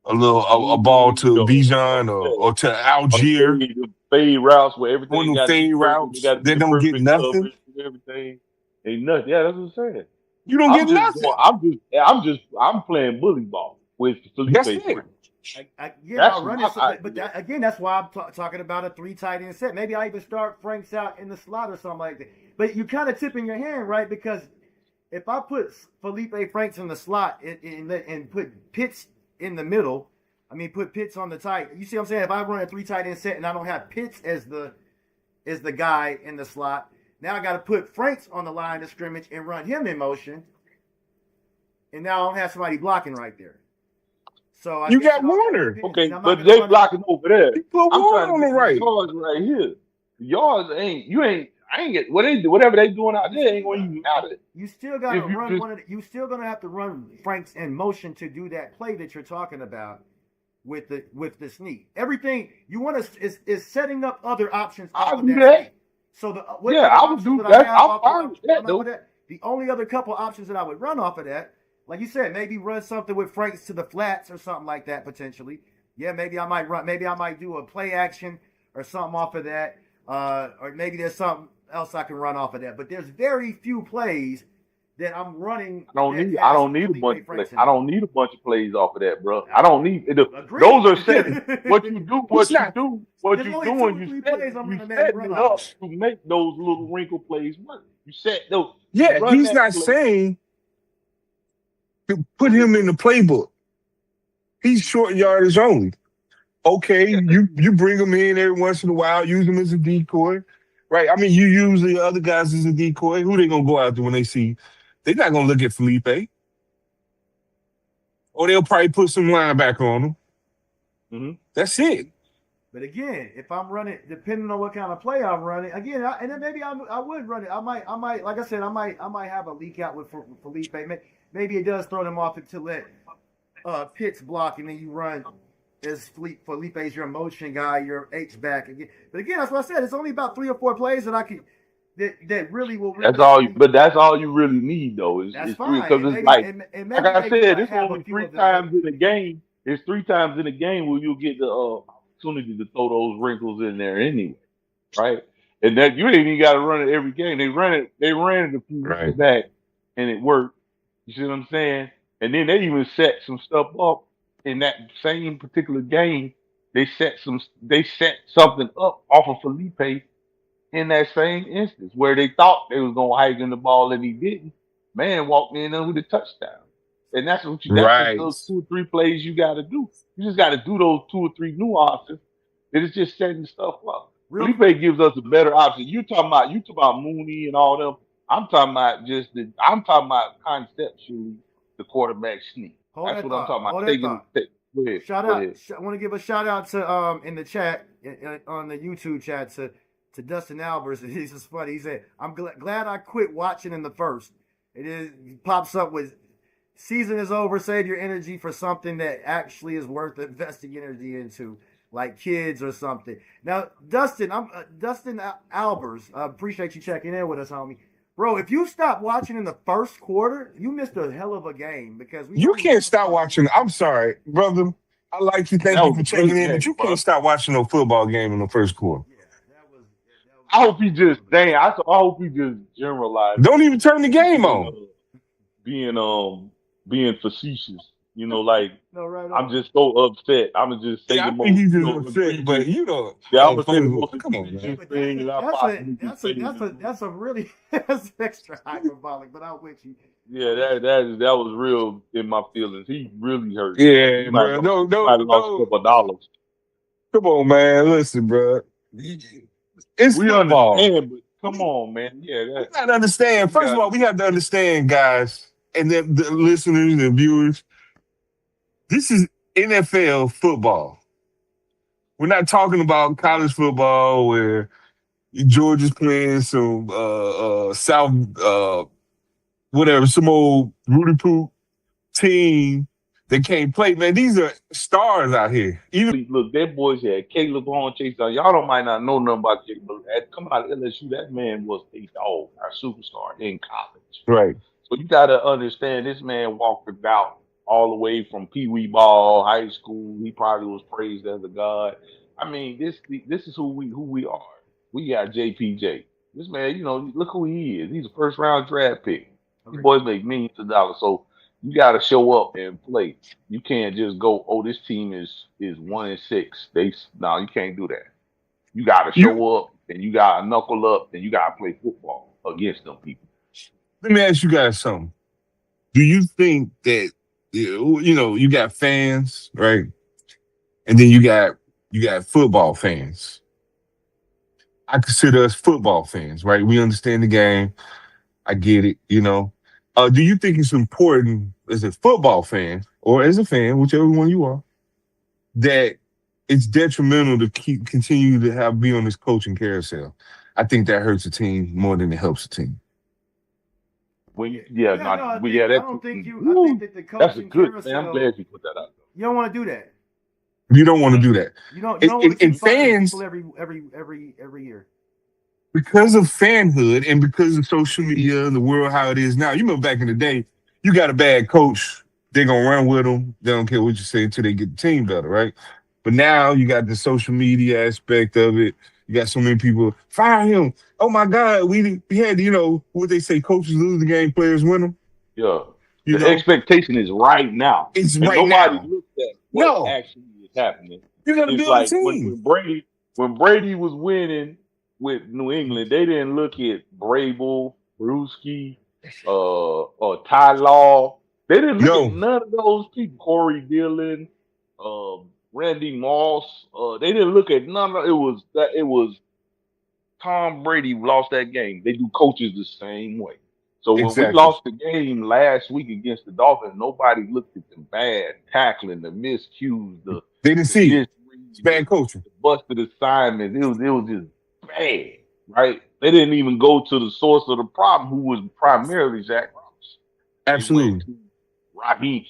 Speaker 2: a ball to Bijan or to Algier.
Speaker 3: Fade routes where everything
Speaker 2: fade routes, they don't get nothing.
Speaker 3: Everything ain't nothing. Yeah, that's what I'm saying.
Speaker 2: You don't get nothing.
Speaker 3: I'm playing bully ball with
Speaker 2: That's
Speaker 3: Feliepe
Speaker 2: it.
Speaker 3: Franks.
Speaker 1: I'll run it. Again, that's why I'm talking about a 3 tight end set. Maybe I even start Franks out in the slot or something like that. But you're kind of tipping your hand, right? Because if I put Feliepe Franks in the slot and put Pitts in the middle, put Pitts on the tight. You see what I'm saying? If I run a 3 tight end set and I don't have Pitts as the guy in the slot, now I got to put Franks on the line of scrimmage and run him in motion. And now I don't have somebody blocking right there. So
Speaker 2: you got Warner.
Speaker 3: Okay, but they blocking over there.
Speaker 2: You put Warner on the right.
Speaker 3: Yards right here. The yards I ain't get what they do. Whatever they doing out there ain't going to even matter.
Speaker 1: You still got to run you still going to have to run Franks in motion to do that play that you're talking about with the sneak. Everything you want is setting up other options.
Speaker 3: I'll do that.
Speaker 1: So
Speaker 3: I would do that. I'm fine with that though.
Speaker 1: The only other couple options that I would run off of that, like you said, maybe run something with Franks to the flats or something like that potentially. Yeah, maybe I might do a play action or something off of that. Or maybe there's something else I can run off of that. But there's very few plays that I'm running.
Speaker 3: I don't need a bunch of plays. I don't need a bunch of plays off of that, bro. I don't need it. Those are set. What you doing, you set it up to make those little wrinkle plays work. You set those.
Speaker 2: Yeah, he's not saying to put him in the playbook. He's short yardage only. Okay, you bring him in every once in a while, use him as a decoy, right? You use the other guys as a decoy. Who they gonna go out there when they see? They're not gonna look at Feliepe, or they'll probably put some linebacker on him.
Speaker 3: Mm-hmm.
Speaker 2: That's it.
Speaker 1: But again, if I'm running, depending on what kind of play I'm running, again, and then maybe I would run it. I might, like I said, I might have a leak out with Feliepe. Maybe it does throw them off to let Pitts block, and then you run as Feliepe's your motion guy, your H back again. But again, that's what I said. It's only about 3 or 4 plays that I can that really will.
Speaker 3: That's all. But that's all you really need, though. Is
Speaker 1: fine.
Speaker 3: Because it's like I said, it's only 3 times in a game. It's 3 times in a game where you'll get the opportunity to throw those wrinkles in there anyway, right? And that you ain't even got to run it every game. They ran it a few weeks back, and it worked. You see what I'm saying? And then they even set some stuff up in that same particular game. They set something up off of Feliepe in that same instance where they thought they was gonna hike in the ball and he didn't. Man walked in with a touchdown. And that's what those 2 or 3 plays you gotta do. You just gotta do those 2 or 3 nuances. And it's just setting stuff up. Feliepe gives us a better option. You talking about Mooney and all them. I'm talking about conceptually the quarterback sneak. That's what I'm talking about. Go ahead.
Speaker 1: I want to give a shout out to in the chat on the YouTube chat to Dustin Albers. He's just funny. He said, "I'm glad I quit watching in the first." It pops up with season is over. Save your energy for something that actually is worth investing energy into, like kids or something. Now, Dustin, Dustin Albers. I appreciate you checking in with us, homie. Bro, if you stop watching in the first quarter, you missed a hell of a game because
Speaker 2: you can't stop watching. I'm sorry, brother. I like you. Thank you for checking in, but you can't stop watching no football game in the first quarter.
Speaker 1: Yeah, that was
Speaker 3: I hope he just I hope he just generalized.
Speaker 2: Don't even turn the game on.
Speaker 3: Being facetious. Like
Speaker 1: right
Speaker 3: I'm just so upset. I'm just saying
Speaker 2: I think he's just upset, but
Speaker 3: I'm gonna say the most come on, man.
Speaker 1: That's a really that's extra hyperbolic, but I'm with you.
Speaker 3: Yeah, that was real in my feelings. He really hurt.
Speaker 2: Yeah, bro. No.
Speaker 3: Lost a couple dollars.
Speaker 2: Come on, man. Listen, bro. It's
Speaker 3: we
Speaker 2: football.
Speaker 3: Understand, but come on, man. Yeah,
Speaker 2: we gotta understand. First of all, we have to understand, guys, and the listeners and the viewers. This is NFL football. We're not talking about college football where Georgia's playing some South some old Rudy Poop team that can't play. Man, these are stars out here.
Speaker 3: Look, that boys had Caleb on Chase. Y'all might not know nothing about Caleb, but coming out of LSU, that man was a dog, our superstar in college.
Speaker 2: Right. So
Speaker 3: you gotta understand this man walked about all the way from Pee Wee ball, high school. He probably was praised as a god. This is who we are. We got JPJ. This man, look who he is. He's a first round draft pick. These boys make millions of dollars, so you got to show up and play. You can't just go, oh, this team is 1-6. No, you can't do that. You got to show up and you got to knuckle up and you got to play football against them people.
Speaker 2: Let me ask you guys something. Do you think that you got fans, right? And then you got football fans. I consider us football fans, right? We understand the game. I get it, Do you think it's important as a football fan or as a fan, whichever one you are, that it's detrimental to continue to be on this coaching carousel? I think that hurts a team more than it helps a team.
Speaker 1: I think that the coaching
Speaker 3: that's a good
Speaker 1: carousel,
Speaker 3: man. I'm glad you put that out.
Speaker 1: You don't want to do that.
Speaker 2: You don't want to do that.
Speaker 1: You don't want to
Speaker 2: fans
Speaker 1: every year.
Speaker 2: Because of fanhood and because of social media and the world how it is now. You remember back in the day, you got a bad coach, they're gonna run with them. They don't care what you say until they get the team better, right? But now you got the social media aspect of it. You got so many people fire him. Oh my God, we had what they say: coaches lose the game, players win them.
Speaker 3: Yeah, the expectation is right now.
Speaker 2: It's right now.
Speaker 3: Nobody looks at what actually is happening.
Speaker 2: You got to build a team.
Speaker 3: When Brady was winning with New England, they didn't look at Vrabel, Bruschi, or Ty Law. They didn't look at none of those people. Corey Dillon, Randy Moss. They didn't look at none of it. It was Tom Brady lost that game. They do coaches the same way. So when we lost the game last week against the Dolphins, nobody looked at the bad tackling, the miscues,
Speaker 2: they didn't see it. It's bad coaching,
Speaker 3: the busted assignments. It was just bad, right? They didn't even go to the source of the problem, who was primarily Zach Ross.
Speaker 2: Absolutely.
Speaker 3: Raheem,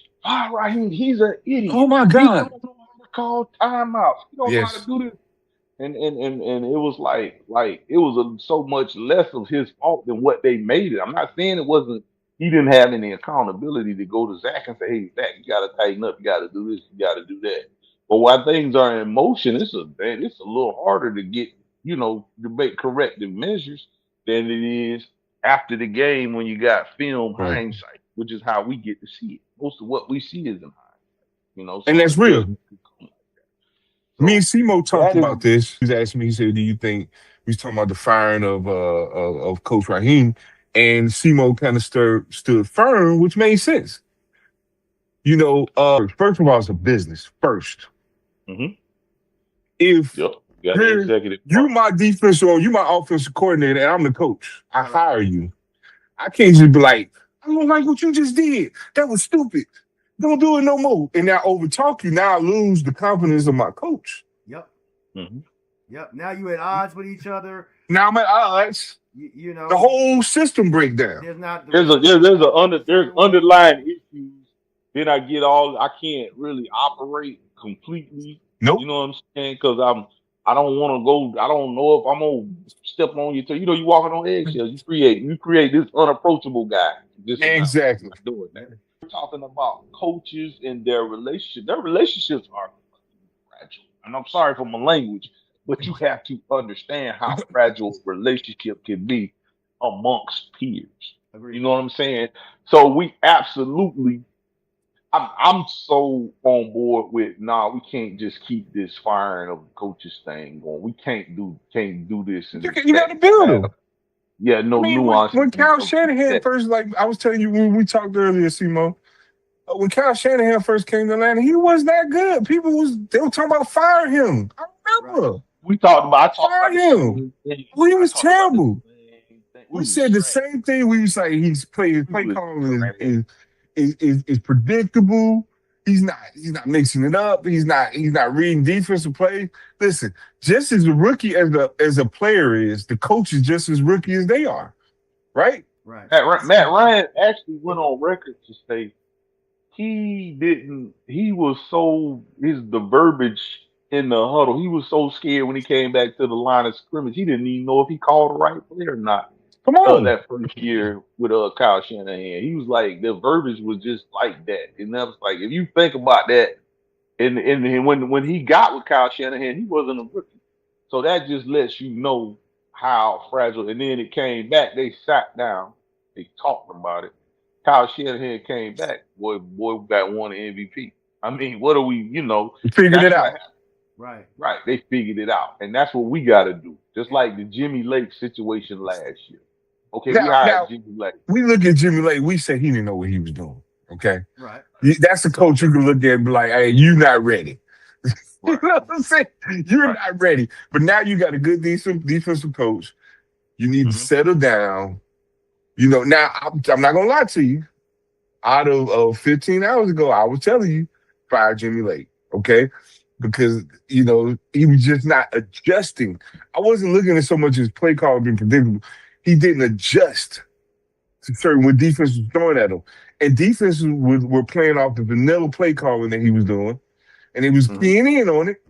Speaker 3: he's an idiot.
Speaker 2: Oh my God.
Speaker 3: He don't know how to call timeouts. He don't know how to do this. And it was like it was so much less of his fault than what they made it. I'm not saying it wasn't. He didn't have any accountability to go to Zach and say, "Hey, Zach, you got to tighten up. You got to do this. You got to do that." But while things are in motion, it's a little harder to get to make corrective measures than it is after the game when you got film hindsight, which is how we get to see it. Most of what we see is in hindsight,
Speaker 2: and that's real. Me and Simo talked about this. He was asking me, he said, do you think we was talking about the firing of Coach Raheem? And Simo kind of stood firm, which made sense. First of all, it's a business first.
Speaker 3: Mm-hmm.
Speaker 2: If you my defense or you my offensive coordinator and I'm the coach, I hire you. I can't just be like, I don't like what you just did. That was stupid. Don't do it no more. And now overtalk you. Now I lose the confidence of my coach.
Speaker 1: Yep.
Speaker 3: Mm-hmm.
Speaker 1: Yep. Now you at odds with each other.
Speaker 2: Now I'm at odds. The whole system break down.
Speaker 3: There's underlying issues. Then I can't really operate completely.
Speaker 2: Nope.
Speaker 3: You know what I'm saying? Because I don't want to go. I don't know if I'm gonna step on your toe. You walking on eggshells. You create this unapproachable guy.
Speaker 2: Exactly.
Speaker 3: Doing that. We're talking about coaches and their relationship. Their relationships are fragile. And I'm sorry for my language, but you have to understand how fragile a relationship can be amongst peers.
Speaker 1: Agreed.
Speaker 3: You know what I'm saying? So we absolutely. I'm so on board with we can't just keep this firing of the coaches thing going. We can't do this. And
Speaker 2: you got to build them.
Speaker 3: Yeah, nuance.
Speaker 2: When Kyle Shanahan first, like I was telling you when we talked earlier, Simo, when Kyle Shanahan first came to Atlanta, he wasn't that good. They were talking about firing him. I remember.
Speaker 3: Right. We talked about
Speaker 2: him. He was terrible. We said the same thing. We was like, his play calling is predictable. He's not mixing it up. He's not reading defensive play. Listen, just as a rookie as a player is, the coach is just as rookie as they are. Right?
Speaker 1: Right.
Speaker 3: Matt Ryan actually went on record to say the verbiage in the huddle, he was so scared when he came back to the line of scrimmage, he didn't even know if he called the right play or not.
Speaker 2: Come on.
Speaker 3: That first year with Kyle Shanahan, he was like, the verbiage was just like that. And that was like, if you think about that, and when he got with Kyle Shanahan, he wasn't a rookie. So that just lets you know how fragile. And then it came back, they sat down, they talked about it, Kyle Shanahan came back, boy got won an MVP. I mean, what are we?
Speaker 2: Figured it
Speaker 3: That's what
Speaker 2: out.
Speaker 3: happened.
Speaker 1: Right.
Speaker 3: Right. They figured it out, and that's what we got to do. Just like the Jimmy Lake situation last year. Okay, we hired Jimmy Lake.
Speaker 2: We look at Jimmy Lake. We say he didn't know what he was doing. Okay,
Speaker 1: right.
Speaker 2: That's a coach you can look at and be like, "Hey, you're not ready." You know what I'm saying? You're not ready. But now you got a good defensive coach. You need to settle down. Now I'm not gonna lie to you. Out of 15 hours ago, I was telling you, fire Jimmy Lake. Okay, because he was just not adjusting. I wasn't looking at so much as play call being predictable. He didn't adjust to certain what defense was throwing at him, and defenses were playing off the vanilla play calling that he was doing, and he was keying in on it.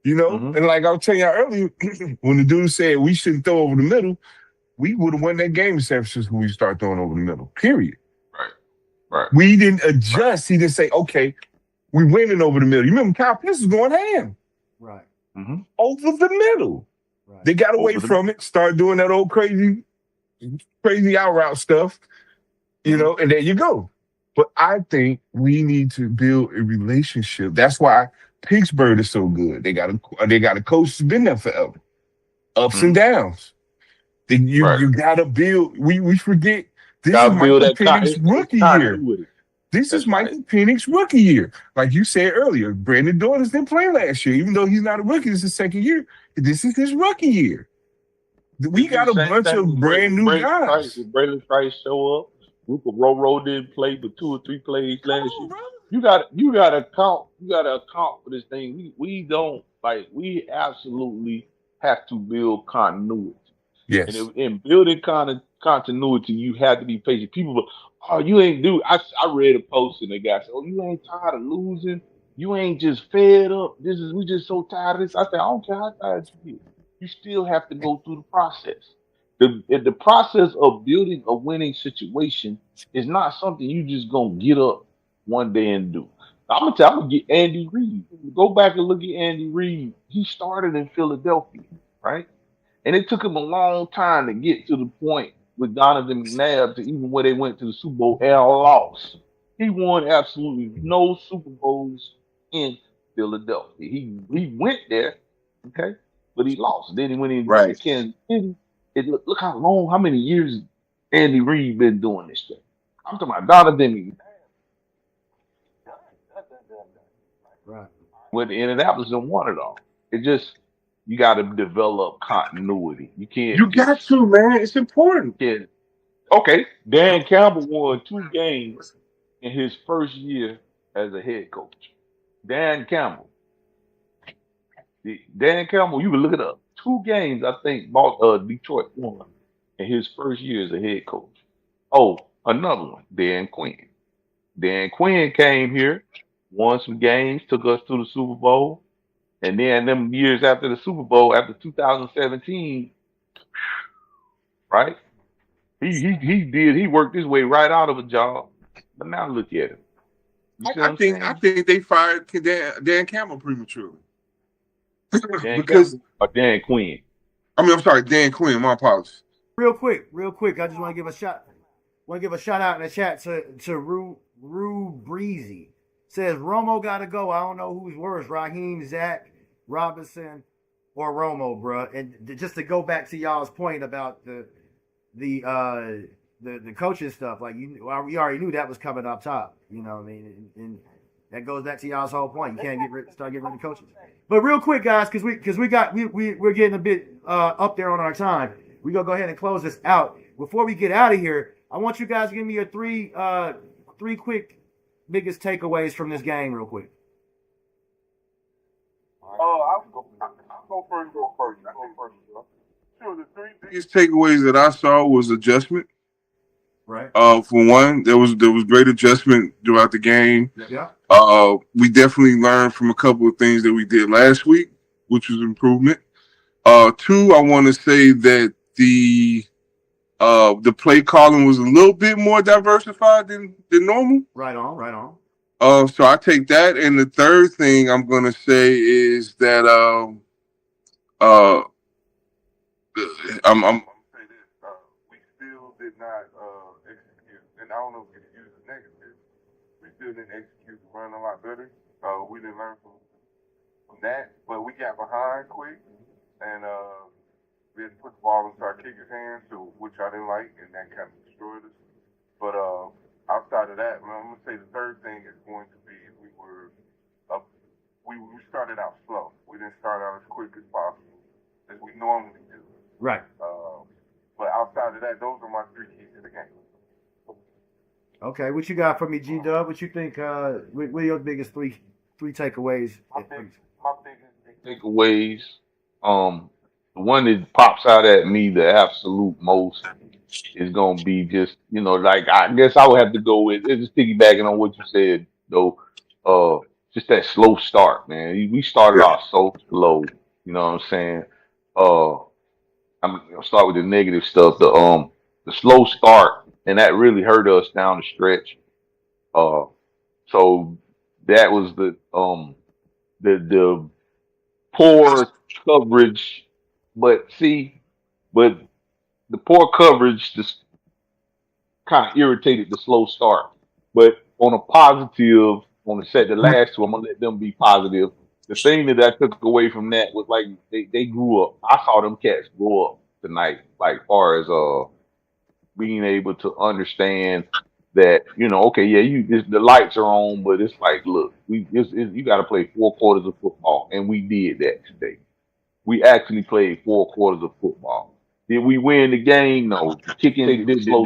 Speaker 2: And like I was telling you earlier, when the dude said we shouldn't throw over the middle, we would have won that game in San Francisco when we start throwing over the middle. Period.
Speaker 3: Right.
Speaker 2: We didn't adjust. He didn't say, okay, we winning over the middle. You remember Kyle Pitts was going ham.
Speaker 1: Right.
Speaker 2: Over the middle. Right. They got away from it, started doing that old crazy out route stuff, and there you go. But I think we need to build a relationship. That's why Pittsburgh is so good. They got a coach who's been there forever. Ups and downs. You gotta build. We forget this is Michael Penix rookie year. This is Michael Penix rookie year. Like you said earlier, Brandon Dortons didn't play last year, even though he's not a rookie. This is his second year. This is his rookie year. We got a bunch of brand new guys.
Speaker 3: Braylon Price show up. Luka Roro didn't play but 2 or 3 plays last year. You got to account for this thing. We don't we absolutely have to build continuity.
Speaker 2: Yes.
Speaker 3: And in building continuity, you have to be patient. People, you ain't do. I read a post and the guy said, "Oh, you ain't tired of losing. You ain't just fed up. We just so tired of this." I said, "I don't care how tired you get. You still have to go through the process. The process of building a winning situation is not something you just gonna get up one day and do." I'm gonna get Andy Reid. Go back and look at Andy Reid. He started in Philadelphia, right? And it took him a long time to get to the point with Donovan McNabb to even where they went to the Super Bowl and lost. He won absolutely no Super Bowls in Philadelphia. He went there, okay, but he lost. Then he went in to Kansas City. Look how many years Andy Reid been doing this thing. I'm talking about Donovan McNabb.
Speaker 1: Right.
Speaker 3: With Indianapolis and won it all. It just you got to develop continuity. You can't.
Speaker 2: You got to, man. It's important.
Speaker 3: Yeah. Okay. Dan Campbell won 2 games in his first year as a head coach. Dan Campbell, you can look it up. 2 games, I think, Detroit won in his first year as a head coach. Oh, another one, Dan Quinn. Dan Quinn came here, won some games, took us to the Super Bowl. And then them years after the Super Bowl, after 2017, right? He worked his way right out of a job. But now look at him.
Speaker 2: I think they fired Dan Campbell prematurely.
Speaker 3: Because Dan Quinn.
Speaker 2: I'm sorry, Dan Quinn. My apologies.
Speaker 1: Real quick. I just want to give a shout out in the chat to Rue Breezy. Says Romo gotta go. I don't know who's worse, Raheem, Zach, Robinson, or Romo, bro. And just to go back to y'all's point about the coaching stuff, like we already knew that was coming up top. You know what I mean? And that goes back to y'all's whole point. You can't start getting rid of coaches. But real quick, guys, because we're getting a bit up there on our time. We gonna go ahead and close this out. Before we get out of here, I want you guys to give me your three quick biggest takeaways from this game, real quick.
Speaker 2: I'll go first. Sure, the 3 biggest takeaways that I saw was adjustment.
Speaker 1: Right.
Speaker 2: For one, there was great adjustment throughout the game.
Speaker 1: Yeah.
Speaker 2: We definitely learned from a couple of things that we did last week, which was improvement. 2, I want to say that the play calling was a little bit more diversified than normal.
Speaker 1: Right on.
Speaker 2: So I take that, and the third thing I'm gonna say is that I'm say this: we still did not execute, and
Speaker 4: I don't know if it's used as negative. We still didn't execute the run a lot better. We didn't learn from that, but we got behind quick, and we had to put the ball into our kicker's hands, which I didn't like, and that kind of destroyed us. But outside of that, man, I'm gonna say the third thing is going to be we started out slow. We didn't start out as quick as possible as we normally do.
Speaker 1: Right.
Speaker 4: But outside of that, those are my 3 keys to the game.
Speaker 1: Okay, what you got for me, G-Dub? What you think? What are your biggest three takeaways?
Speaker 4: My biggest
Speaker 3: takeaways. The one that pops out at me the absolute most is gonna be just, like I guess I would have to go with just piggybacking on what you said though. Just that slow start, man. We started off so slow. You know what I'm saying? I'm gonna start with the negative stuff. The slow start, and that really hurt us down the stretch. So that was the poor coverage, but the poor coverage just kind of irritated the slow start. But on a positive, on the last two, I'm gonna let them be positive. The thing that I took away from that was like they grew up. I saw them cats grow up tonight, like far as being able to understand that, okay, yeah, the lights are on, but it's like, look, you got to play 4 quarters of football, and we did that today. We actually played 4 quarters of football. Did we win the game? No. Did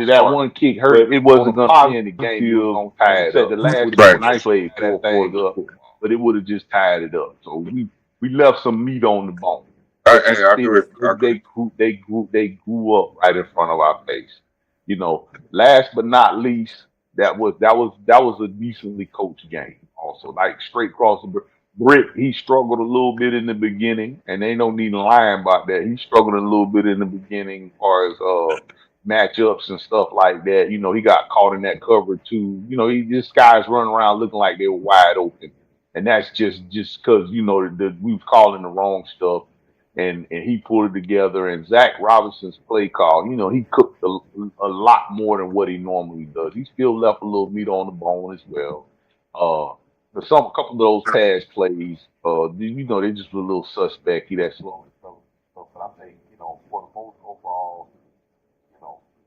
Speaker 3: that one kick hurt? It wasn't going to end the game. It was going to tie it up. The last night played 4 quarters up, but it would have just tied it up. So we left some meat on the bone. They grew up right in front of our face. Last but not least, that was a decently coached game. Also, like straight across the Brick, he struggled a little bit in the beginning, and they don't need to lie about that. He struggled a little bit in the beginning as far as matchups and stuff like that. He got caught in that cover too. This guy's running around looking like they were wide open, and that's just because we was calling the wrong stuff. And he pulled it together. And Zach Robinson's play call, he cooked a lot more than what he normally does. He still left a little meat on the bone as well. But a couple of those pass plays, they just were a little suspect. He that slow and stuff. But I think, for the most overall,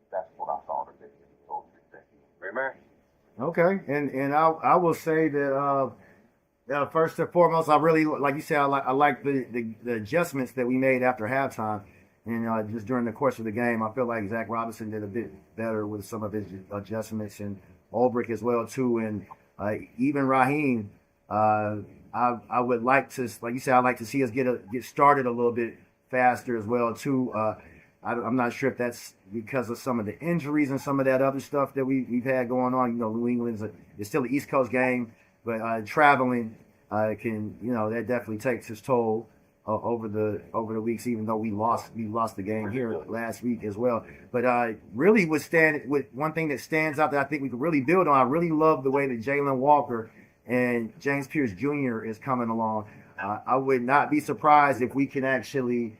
Speaker 3: that's what I saw today.
Speaker 4: Amen.
Speaker 1: Okay, and I will say that. First and foremost, I really, like you said, I like the adjustments that we made after halftime, and just during the course of the game, I feel like Zach Robinson did a bit better with some of his adjustments, and Ulbrich as well too, and even Raheem. I would like to, like you said, I'd like to see us get started a little bit faster as well too. I'm not sure if that's because of some of the injuries and some of that other stuff that we've had going on. New England's it's still an East Coast game. But traveling can, that definitely takes its toll over the weeks. Even though we lost the game here last week as well. But really, with one thing that stands out that I think we could really build on. I really love the way that Jalon Walker and James Pierce Jr. is coming along. I would not be surprised if we can actually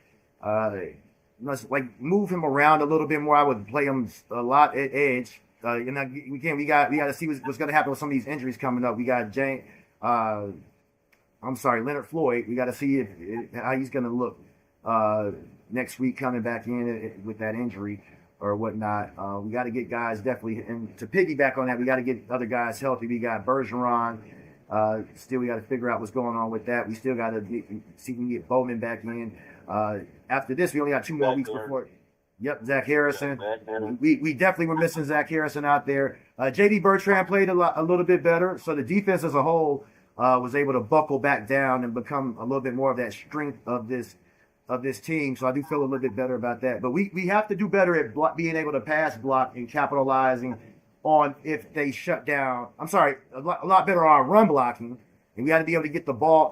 Speaker 1: move him around a little bit more. I would play him a lot at edge. We got to see what's going to happen with some of these injuries coming up. We got Leonard Floyd. We got to see how he's going to look next week coming back in with that injury or whatnot. We got to get guys definitely, and to piggyback on that, we got to get other guys healthy. We got Bergeron. Still, we got to figure out what's going on with that. We still got to see if we can get Bowman back in. After this, we only got 2 more weeks before. Yep, Zach Harrison. We definitely were missing Zach Harrison out there. J.D. Bertrand played a little bit better, so the defense as a whole was able to buckle back down and become a little bit more of that strength of this team. So I do feel a little bit better about that. But we have to do better at being able to pass block and capitalizing on if they shut down. I'm sorry, a lot better on run blocking, and we got to be able to get the ball.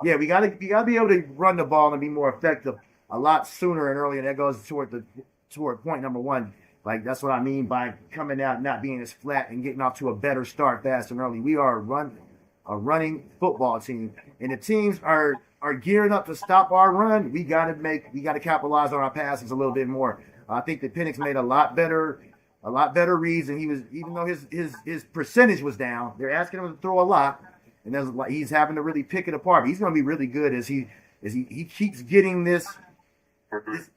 Speaker 1: We got to be able to run the ball and be more effective a lot sooner and earlier. That goes toward point number 1. Like, that's what I mean by coming out not being as flat and getting off to a better start fast and early. We are a running football team, and the teams are gearing up to stop our run. We got to capitalize on our passes a little bit more. I think that Penix made a lot better a lot better reads, and he was, even though his percentage was down, they're asking him to throw a lot, and he's having to really pick it apart. But he's going to be really good as he keeps getting this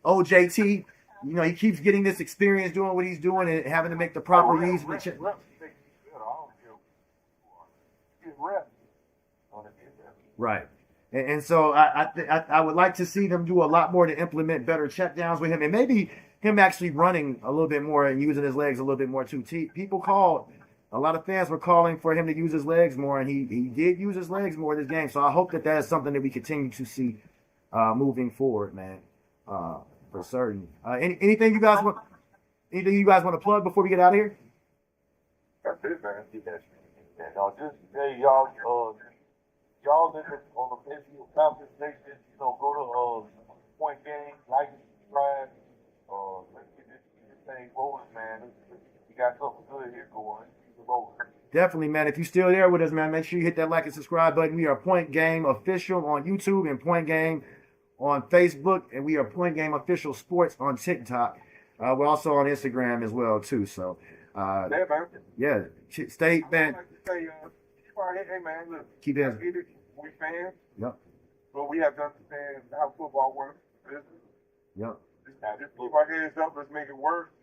Speaker 1: OJT. You know, he keeps getting this experience doing what he's doing and having to make the proper reads. Right. And so I would like to see them do a lot more to implement better checkdowns with him, and maybe him actually running a little bit more and using his legs a little bit more too. A lot of fans were calling for him to use his legs more, and he did use his legs more this game. So I hope that is something that we continue to see moving forward, man, for certain. Anything you guys want? Anything you guys want to plug before we get out of here?
Speaker 4: That's it, man. And just hey, y'all listen on the Facebook Falcons Nation. You know, go to Point Game, like and subscribe. Let's get this thing rolling, man. We got something good here going.
Speaker 1: Definitely, man. If you're still there with us, man, make sure you hit that like and subscribe button. We are Point Game Official on YouTube and Point Game on Facebook, and we are Point Game Official Sports on TikTok. We're also on Instagram as well, too. So, yeah, stay, man.
Speaker 4: Hey, man, look.
Speaker 1: Keep it.
Speaker 4: We fans.
Speaker 1: Yep.
Speaker 4: But we have to understand how football works.
Speaker 1: Yep.
Speaker 4: Just keep our heads up. Let's make it work.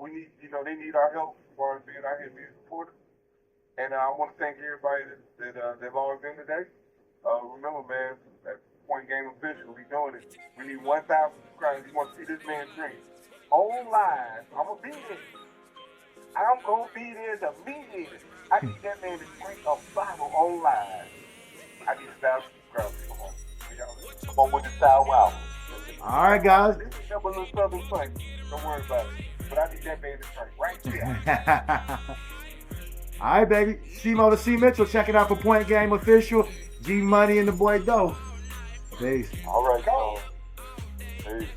Speaker 4: We need, they need our help as far as being out here being supporters. And I want to thank everybody that logged in today. Remember, man, at Point Game Official, we doing it. We need 1,000 subscribers. You want to see this man drink on live? I'm gonna be there. I'm gonna be there to meet him. I need that man to drink a bottle on live. I need 1,000 subscribers. Come on with the style wow.
Speaker 1: All right, guys.
Speaker 4: This is a little Southern fun. Don't worry about it. But I need that man to drink right here.
Speaker 1: All right, baby. Shimo the C. Mitchell, check it out for Point Game Official. G Money and the boy Doe. Peace.
Speaker 4: All right, go. Peace.